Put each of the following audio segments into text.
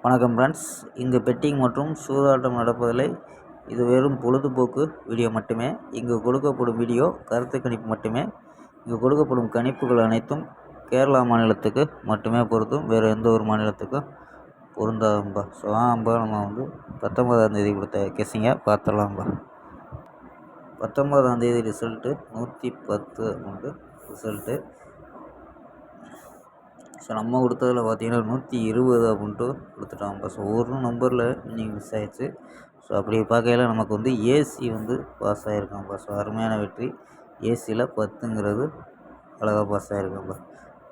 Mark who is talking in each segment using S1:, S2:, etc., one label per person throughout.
S1: வணக்கம் ஃப்ரெண்ட்ஸ். இங்கு பெட்டிங் மற்றும் சூதாட்டம் நடப்பதில்லை. இது வெறும் பொழுதுபோக்கு வீடியோ மட்டுமே. இங்கு கொடுக்கப்படும் வீடியோ கருத்து கணிப்பு மட்டுமே. இங்கு கொடுக்கப்படும் கணிப்புகள் அனைத்தும் கேரளா மாநிலத்துக்கு மட்டுமே பொருந்தும், வேறு எந்த ஒரு மாநிலத்துக்கும் பொருந்தாதும்பா. ஸோ நம்ம 19ஆம் தேதி கொடுத்த கெஸிங்கை பார்த்துடலாம்பா. 19ஆம் தேதி ரிசல்ட்டு 110 அமௌண்ட்டு ரிசல்ட்டு. ஸோ நம்ம கொடுத்ததில் பார்த்தீங்கன்னா 120 அமௌண்ட்டு கொடுத்துட்டாங்கப்பா. ஸோ ஒரு நம்பரில் இன்னிங் மிஸ் ஆயிடுச்சு. ஸோ அப்படி பார்க்கையில் நமக்கு ஏசி பாஸ் ஆகிருக்காங்கப்பா. ஸோ அருமையான வெற்றி. ஏசியில் 10ங்கிறது அழகாக பாஸ் ஆகிருக்காங்கப்பா.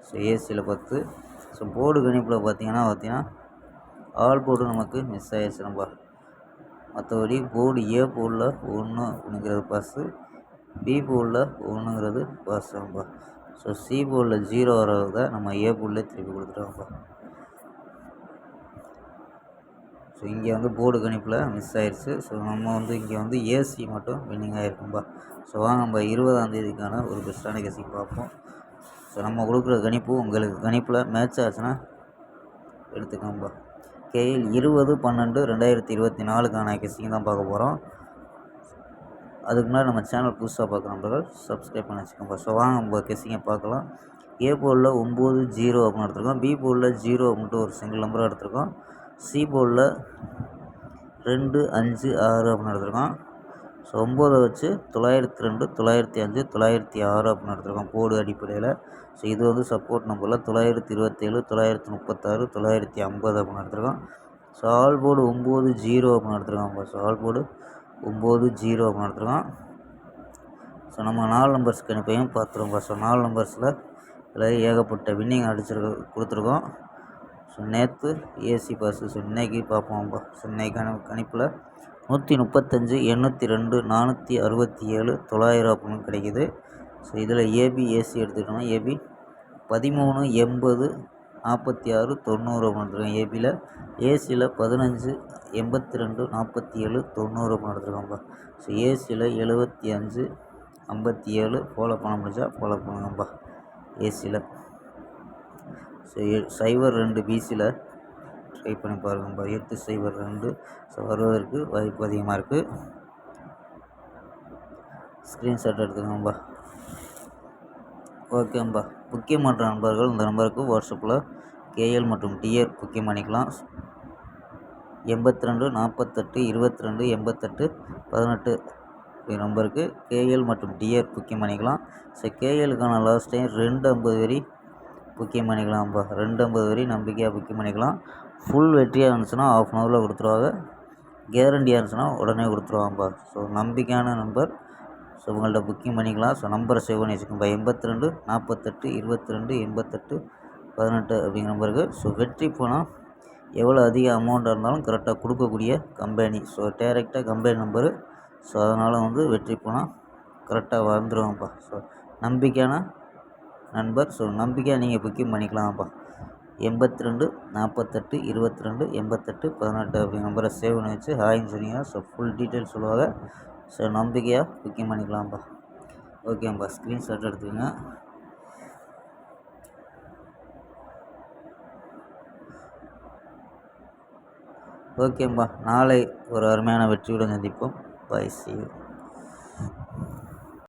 S1: ஸோ ஏசியில் 10. ஸோ போர்டு கணிப்பில் பார்த்தீங்கன்னா ஆல் போர்டு நமக்கு மிஸ் ஆயிடுச்சுனப்பா. மற்றபடி போர்டு ஏ போர்டில் 1 அப்படிங்கிறது பாஸு, பி போர்டில் 1ங்கிறது பாஸ் ஆகும்பா. ஸோ சி போர்டில் 0 வரதை நம்ம ஏ போர்டில் திருப்பி கொடுத்துட்டோம்ப்பா. ஸோ இங்கே போர்டு கணிப்பில் மிஸ் ஆயிடுச்சு. ஸோ நம்ம இங்கே ஏசி மட்டும் வின்னிங் ஆகிருக்கும்பா. ஸோ நம்ம 20ஆம் தேதிக்கான ஒரு பெஸ்ட்டான கெஸிங் பார்ப்போம். ஸோ நம்ம கொடுக்குற கணிப்பு உங்களுக்கு கணிப்பில் மேட்ச் ஆச்சுன்னா எடுத்துக்கோம்பா. கேஎல் 20/12/2024க்கான கெஸிங் தான் பார்க்க போகிறோம். அதுக்கு முன்னாடி நம்ம சேனல் புதுசாக பார்க்குற நண்பர்கள் சப்ஸ்கிரைப் பண்ணி வச்சுக்கோங்க. ஸோ நம்ம கெஸிங்கை பார்க்கலாம். ஏ போர்டில் 9-0 அப்படின்னு எடுத்துருக்கோம். பி போர்டில் 0 அப்படின்ட்டு ஒரு சிங்கிள் நம்பராக எடுத்துருக்கோம். சி போர்டில் 2-5-6 அப்படின்னு எடுத்துருக்கோம். ஸோ 9 வச்சு 902, 905, 906 அப்படின்னு எடுத்துருக்கோம் போர்டு அடிப்படையில். ஸோ இது சப்போர்ட் நம்பரில் 927, 936, 950 அப்படின்னு எடுத்துருக்கோம். ஸோ ஆல் போர்டு 9-0 அப்படின்னு எடுத்துருக்கோம். ஸோ ஆல் போர்டு 9-0 அப்படின்னு எடுத்துருக்கோம். ஸோ நம்ம 4 நம்பர்ஸ் கணிப்பையும் பார்த்துருவோம். ஸோ 4 நம்பர்ஸில் இதில் ஏகப்பட்ட வின்னிங் கொடுத்துருக்கோம். ஸோ நேற்று ஏசி பாஸு. ஸோ இன்றைக்கி பார்ப்போம்ப்பா. ஸோ இன்றைக்கான கணிப்பில் 135, 802, 467, 900 அப்படின்னு கிடைக்கிது. ஸோ இதில் ஏபி ஏசி எடுத்துக்கிட்டோம்னா ஏபி 13, 80, 46, 90 அப்படின்னு எடுத்துருக்கோம் ஏபியில். ஏசியில் 15, 82, 47, 90 அப்படின்னு எடுத்துருக்கோம்ப்பா. ஸோ ஏசியில் 75, 57 ஃபாலோ பண்ண முடிஞ்சா ஃபாலோ பண்ணுங்கப்பா ஏசியில். ஸோ 02 பிசியில் ட்ரை பண்ணி பாருங்கப்பா. 802 ஸோ வருவதற்கு வாய்ப்பு அதிகமாக இருக்குது. ஸ்க்ரீன்ஷாட் எடுத்துக்கோங்கப்பா. ஓகேம்பா. புக்கிங் பண்ணுற நண்பர்கள் இந்த நம்பருக்கு வாட்ஸ்அப்பில் கேஎல் மற்றும் டிஆர் புக்கிங் பண்ணிக்கலாம். 82 48 22 88 18 நம்பருக்கு கேஎல் மற்றும் டிஆர் புக்கிங் பண்ணிக்கலாம். ஸோ கேஎலுக்கான லாஸ்ட் டைம் 250 வரி புக்கிங் பண்ணிக்கலாம்ப்பா. 250 வரி நம்பிக்கையாக புக்கிங் பண்ணிக்கலாம். ஃபுல் வெற்றியாக இருந்துச்சுன்னா ½ அன் ஹவரில் கொடுத்துருவாங்க. கேரண்டியாக இருந்துச்சுன்னா உடனே கொடுத்துருவாங்கப்பா. ஸோ நம்பிக்கையான நம்பர். ஸோ உங்கள்கிட்ட புக்கிங் பண்ணிக்கலாம். ஸோ நம்பரை சேவ் பண்ணி வச்சுக்கோங்க. 82 48 22 88 18 அப்படிங்கிற நம்பருக்கு. ஸோ வெற்றி போனால் எவ்வளோ அதிக அமௌண்ட்டாக இருந்தாலும் கரெக்டாக கொடுக்கக்கூடிய கம்பெனி. ஸோ டேரெக்டாக கம்பெனி நம்பரு. ஸோ அதனால் வெற்றி போனால் கரெக்டாக வந்துடுவாங்கப்பா. ஸோ நம்பிக்கையான நண்பர். ஸோ நம்பிக்கையாக நீங்கள் புக்கிங் பண்ணிக்கலாம்ப்பா. 82 48 22 88 18 அப்படிங்கிற நம்பரை சேவ் பண்ணி வச்சு ஹாய்ன்னு சொன்னீங்கன்னா ஸோ ஃபுல் டீட்டெயில் சொல்லுவாங்க. ஸோ நம்பிக்கையாக புக்கிங் பண்ணிக்கலாம்ப்பா. ஓகேப்பா. ஸ்க்ரீன்ஷாட் எடுத்துக்கோங்க. ஓகேப்பா. நாளை ஒரு அருமையான வெற்றியுடன் சந்திப்போம். Bye, see you.